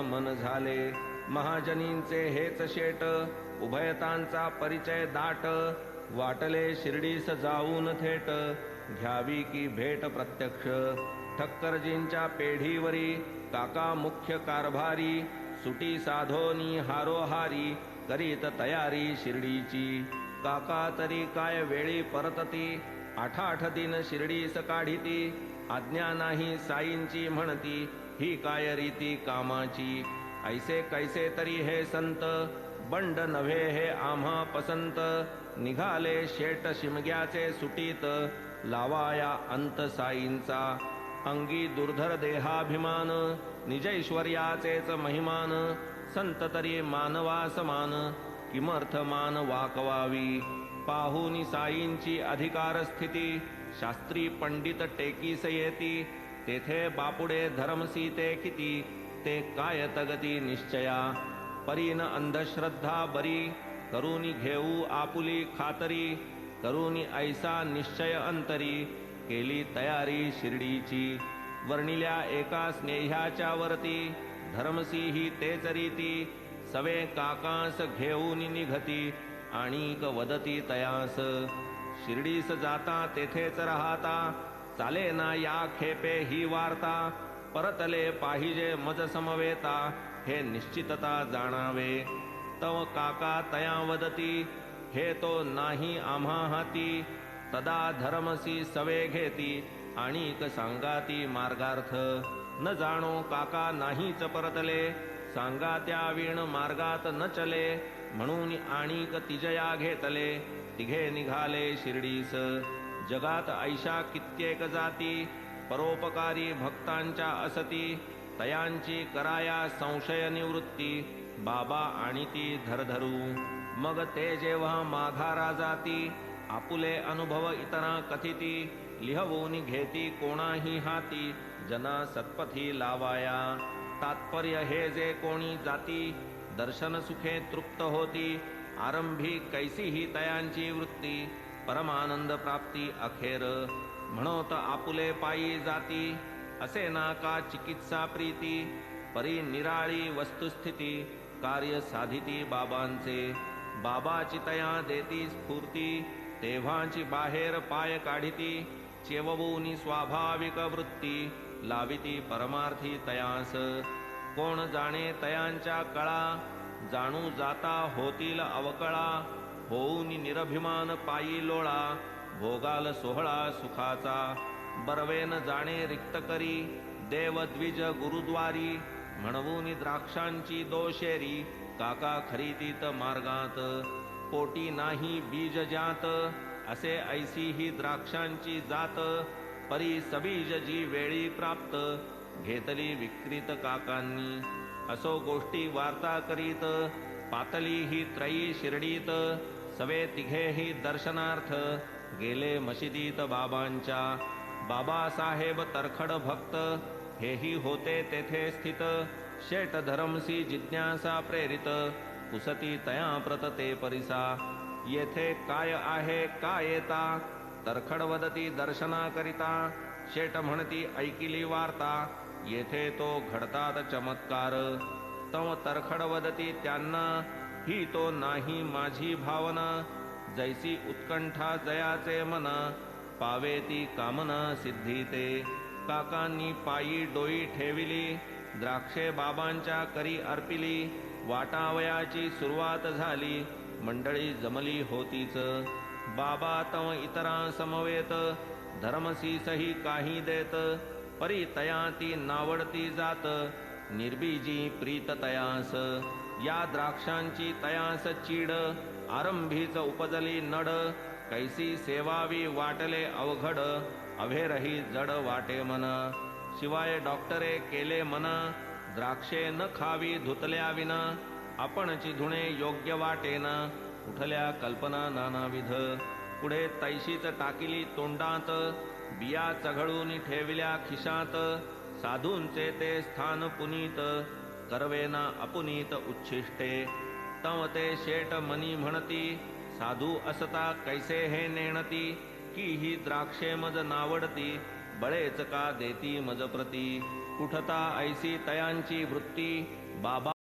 मन झाले. महाजनींचे हेच शेट उभयतांचा परिचय दाट. वाटले शिर्डीस जाऊन थेट घ्यावी की भेट प्रत्यक्ष. ठक्करजींच्या पेढीवरी काका मुख्य कारभारी. सुटी साधोनी हारोहारी करीत तयारी शिर्डीची. काका तरी काय वेळी परतती 8 दिन शिर्डीस काढिती. आज्ञा नाही साईंची म्हणती ही काय रीती कामाची. ऐसे कैसे तरी हे संत बंड नव्हे हे आम्हा पसंत. निघाले शेट शिमग्याचे सुटीत लावाया अंत साईंचा. अंगी दुर्धर देहाभिमान निजैश्वर्याचेच महिमान. संत तरी मानवा समान किमर्थ मान वाकवावी. पाहुनी साईंची अधिकार स्थिती शास्त्री पंडित टेकीस येती. तेथे बापुडे धर्मसीते किती ते काय तगती निश्चया. परीन अंधश्रद्धा बरी करूनी घेऊ आपुली खातरी. करूनी ऐसा निश्चय अंतरी केली तयारी शिर्डीची. वर्णिल्या एका स्नेह्याच्या वरती धर्मसी ही तेच रीती. सवे काकांस घेऊन निघती आणिक वदती तयास. शिर्डीस जाता तेथेच राहता चाले ना या खेपे ही वार्ता. परतले पाहिजे मज समवेता हे निश्चितता जाणावे. तव काका तया वदती हे तो नाही आम्हा हाती. तदा धर्मसी सवे घेती आणिक सांगाती मार्गार्थ. न जाणो काका नाहीच परतले सांगा त्या विण मार्गात न चले. म्हणून आणिक तिजया घेतले तिघे निघाले शिर्डीस. जगात ऐशा कित्येक जाती परोपकारी भक्तांच्या असती. तयांची कराया संशय निवृत्ती बाबा आणि ती धरधरू. मग ते जेव्हा माघारा जाती आपुले अनुभव इतरा कथिती. लिहवून घेती कोणाही हाती जना सत्पथी लावाया. तात्पर्य हे जे कोणी जाती दर्शन सुखे तृप्त होती. आरंभी कैसी ही तयांची वृत्ती परमानंद प्राप्ती अखेर. म्हणोत आपुले पायी जाती असे ना का चिकित्सा प्रीती. परी निराळी वस्तुस्थिती कार्य साधिती बाबांचे. बाबाची तया देती स्फूर्ती तेव्हाची बाहेर पाय काढिती. चेववूनी स्वाभाविक वृत्ती लाविती परमार्थी तयास. कोण जाणे तयांच्या कळा जाणू जाता होतील अवकळा. होऊन निरभिमान पायी लोळा भोगाल सोहळा सुखाचा. बरवेन जाणे रिक्त करी देव द्विज गुरुद्वारी. म्हणवून द्राक्षांची दोशेरी काका खरीतीत मार्गात. पोटी नाही बीज जात असे ऐसी ही द्राक्षांची जात. परी सबीज जी वेळी प्राप्त घेतली विक्रीत काकांनी. असो गोष्टी वार्ता करीत पातली ही त्रयी शिर्डीत. सवे तिघे ही दर्शनार्थ गेले मशिदीत बाबांच्या. बाबासाहेब तरखड भक्त हेही होते तेथे स्थित. शेट धरमसी जिज्ञासा प्रेरित पुसती तया प्रत ते परिसा. येथे काय आहे काय येता तरखड वदती दर्शना करिता. शेट म्हणती ऐकिली वार्ता येथे तो घडतात चमत्कार. तव तरखड वदती त्यांना ही तो नाही माझी भावना. जैसी उत्कंठा जयाचे मन पावे ती कामना सिद्धी ते. काकांनी पायी डोई ठेविली द्राक्षे बाबांच्या करी अर्पिली. वाटावयाची सुरुवात झाली मंडळी जमली होतीच. बाबा तव इतरा समवेत धर्मसीसही काही देत. परी तया ती नावडती जात निर्बीजी प्रीत तयास. या द्राक्षांची तयास चीड आरंभीच उपजली नड. कैसी सेवावी वाटले अवघड अभेरही जड वाटे मन. शिवाय डॉक्टरे केले मना द्राक्षे न खावी धुतल्या विना. आपणची धुणे योग्य वाटेना उठल्या कल्पना नानाविध. पुढे तैशीच टाकिली तोंडात बिया चघळून ठेविल्या खिशात. साधूंचे ते स्थान पुनीत करवेना अपुनीत उच्छिष्टे. तव ते शेट मनी म्हणती साधू असता कैसे हे नेणती. की ही द्राक्षे मज नावडती बळेच का देती मज प्रती. कुठता ऐसी तयांची वृत्ती बाबा